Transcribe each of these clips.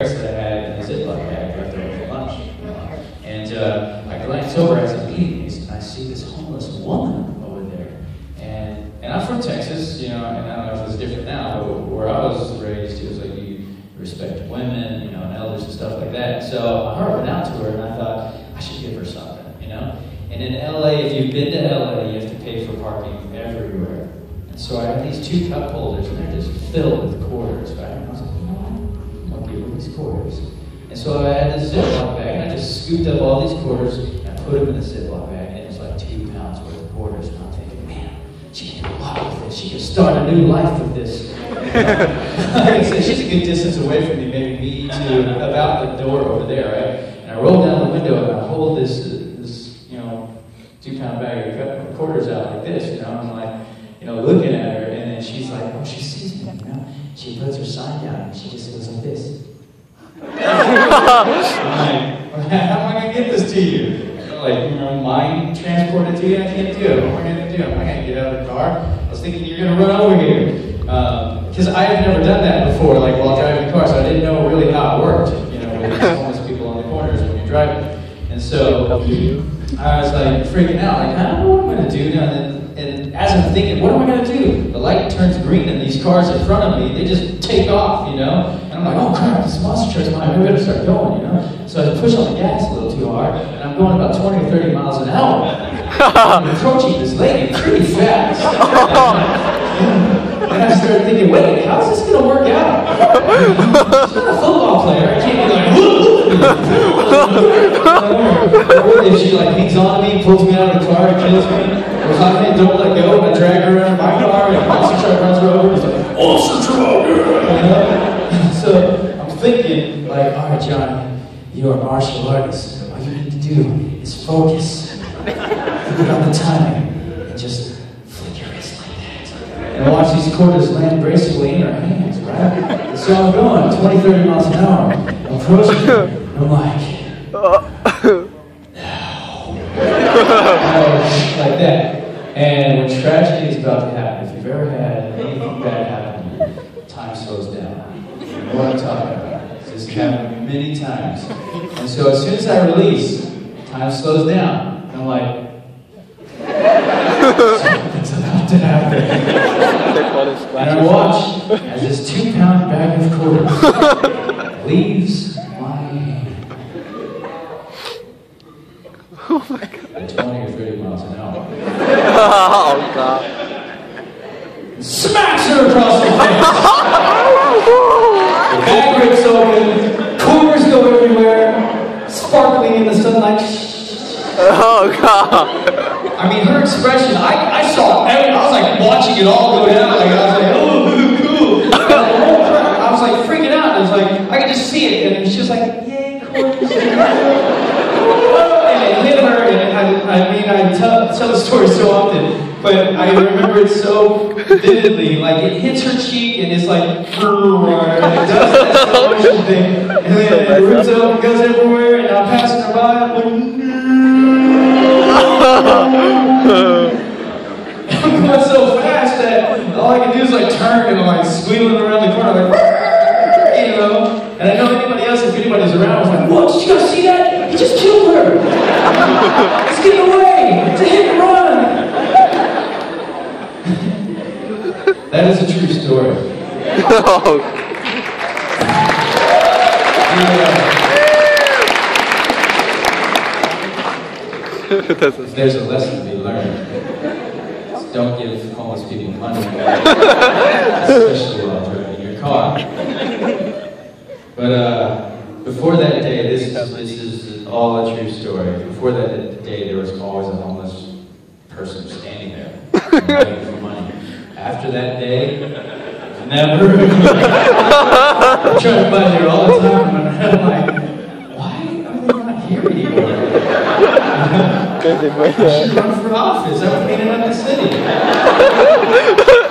that I had in the Ziploc bag left over for lunch. And I glance over as I'm eating these, and I see this homeless woman over there. And I'm from Texas, and I don't know if it's different now, but where I was raised, it was like you respect women, and elders and stuff like that. So I went out to her, and I thought, I should give her something, And in LA, if you've been to LA, you have to pay for parking everywhere. And so I had these 2 cup holders, and they're just filled with quarters, right? And I was like, I'm going to give her these quarters. And so I had this Ziploc bag, and I just scooped up all these quarters, and I put them in the Ziploc bag, and it was like 2 pounds worth of quarters. And I'm thinking, man, she can do a lot with this. She can start a new life with this. She's a good distance away from me, maybe me to about the door over there, right? And I roll down the window, and I hold this 2-pound bag of quarters out like this, I'm like, looking at her, and then she's like, oh, she sees me, She puts her sign down, and she just goes like this. I'm like, how am I going to get this to you? Mind transport it to you? I can't do it. What am I going to do? I'm not going to get out of the car. I was thinking you're going to run over here. Because I had never done that before, while driving the car, so I didn't know really how it worked, with these homeless people on the corners when you're driving. And so I was freaking out, I don't know what I'm going to do now. And as I'm thinking, what am I going to do? The light turns green and these cars in front of me, they just take off, And I'm like, oh crap, this monster truck's behind me, we better start going, So I push on the gas a little too hard, and I'm going about 20 or 30 miles an hour. I'm approaching this lady pretty fast. And I started thinking, wait, how's this going to work out? She's not a football player. I can't be or if she hangs on to me, pulls me out of the car and kills me, or something, don't let go, and I drag her around my car, and the monster truck runs her over, and he's like, monster truck! So I'm thinking, all right, John, you're a martial artist. All you need to do is focus. Think about the timing, and just flick your wrist like that. And watch these quarters land gracefully in her hands, right? So I'm going 20, 30 miles an hour. I'm approaching her, and I'm like, like that. And when tragedy is about to happen, if you've ever had anything bad happen to you, time slows down. You know what I'm talking about. This has happened many times. And so as soon as I release, time slows down. And I'm like, something's about to happen. And I watch as this 2-pound bag of quarters leaves my hand. Oh my God. At 20 or 30 miles an hour. Oh God. Smacks her across the face. The bag rips open, quarters go everywhere, sparkling in the sunlight. Oh God. I mean, her expression, I saw everything. I was watching it all go down. I was oh, cool. I was freaking out. It was I could just see it. And she was yay, quarters. And it hit her. And I tell the story so often, but I remember it so vividly. It hits her cheek, and it's and it does that slow motion thing. And then it roots up and goes everywhere, and I'm passing her by. I'm I'm going so fast that all I can do is turn and I'm squealing around the corner and I know anybody else, if anybody's around, was whoa, did you guys see that? He just killed her! Let's get away! It's a hit and run! That is a true story. There's a lesson to be learned. Don't give homeless people money, especially while driving your car. But before that day, this is all a true story. Before that day, there was always a homeless person standing there begging for money. After that day, never again. I try to buy there all the time, and I'm why are they not here anymore? I should run for office. I would clean up the city.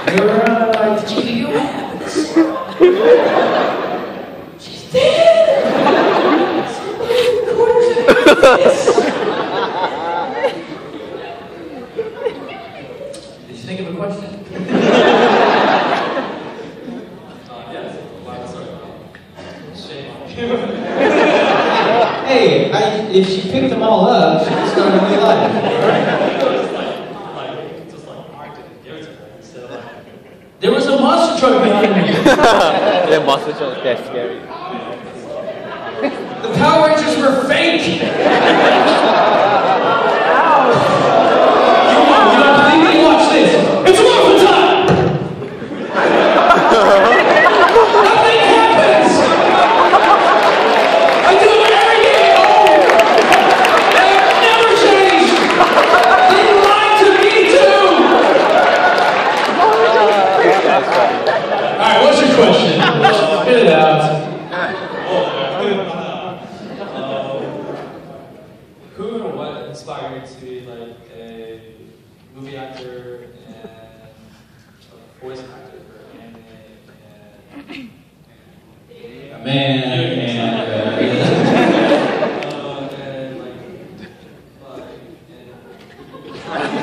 They were did you have this? She's dead! Somebody in the corner said this. Did you think of a question? Yes. Sorry. Hey, if she picked them all up, she could start a new life. There was a monster truck behind me. The monster truck, that's scary. The Power Rangers were fake. You don't believe me? Watch this. It's Marvel time. Nothing happens. I do it every day. I've never changed. They lied to me too. All right, what's your question? Spit it out. Who or what inspired you to be like a movie actor and a voice actor for anime A man and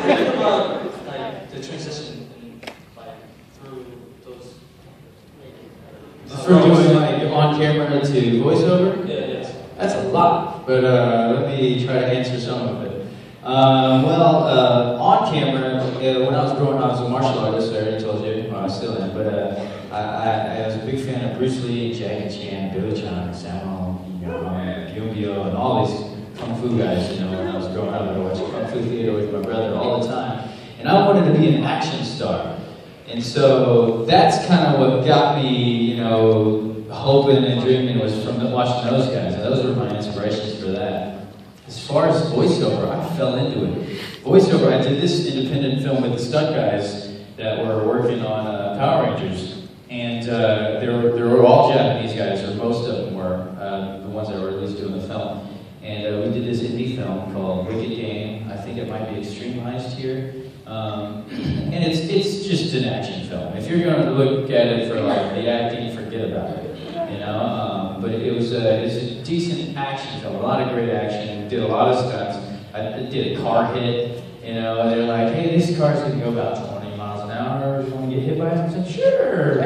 think about like the transition like through those from doing like on camera to voiceover? yes. That's a lot, but let me try to answer some of it. On camera, when I was growing up, I was a martial artist, I already told you, well, I still am, but I was a big fan of Bruce Lee, Jackie Chan, Billy Chan, Sammo, Gyumbyo, and all these Kung Fu guys, when I was growing up. I watched Kung Fu theater with my brother all the time. And I wanted to be an action star. And so that's kind of what got me, hoping and dreaming was from watching those guys. And those were my inspirations for that. As far as voiceover, I fell into it. Voiceover, I did this independent film with the stunt guys that were working on Power Rangers. And they were all Japanese guys, or most of them were, the ones that were at least doing the film. And we did this indie film called Wicked Game. I think it might be Extreme Heist here. And it's just an action film. If you're going to look at it for like the acting, forget about it. But it was a decent action film. A lot of great action. Did a lot of stunts. I did a car hit. They're like, hey, this car's going to go about 20 miles an hour. You want to get hit by it? I said, sure.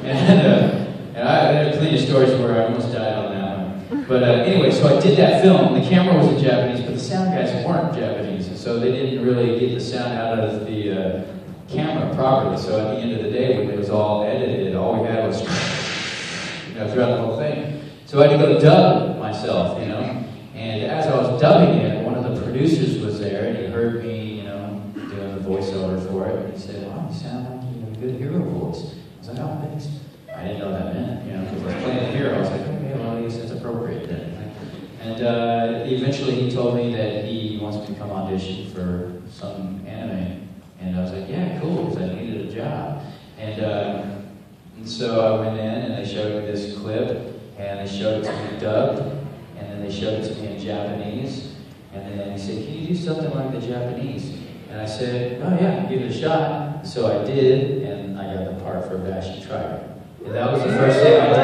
and I had plenty of stories where I almost died on that one. But anyway, so I did that film. The camera was in Japanese, but the sound guys weren't Japanese, and so they didn't really get the sound out of the camera properly. So at the end of the day, when it was all edited, all we had was throughout the whole thing. So I had to go dub myself, And as I was dubbing it, one of the producers was there, and he heard me, doing the voiceover for it, and he said, "Wow, you sound like you have a good hero voice." I was like, "Oh, thanks." I didn't know that meant, because I was playing a hero. I was like, "Okay, well, I guess that's appropriate then." And eventually he told me that he wants me to come audition for some anime. And I was like, "Yeah, cool," because I needed a job. And so I went in and they showed me this clip, and they showed it to me dubbed, and then they showed it to me in Japanese, and then they said, "Can you do something like the Japanese?" And I said, "Oh yeah, give it a shot." So I did, and I got the part for Bash and Tribe. And that was the first thing I did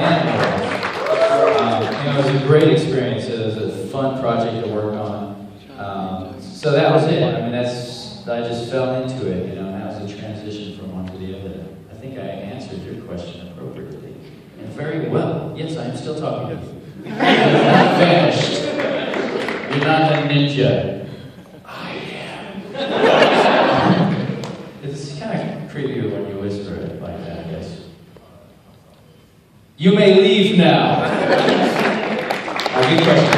anime. It was a great experience. It was a fun project to work on. So that was it. I just fell into it, That was a transition from one to the other. I think I answered your question appropriately. And very well. Yes, I am still talking to you. You're not vanished. You're not a ninja. I am. It's kind of creepy when you whisper it like that, I guess. You may leave now. Good question.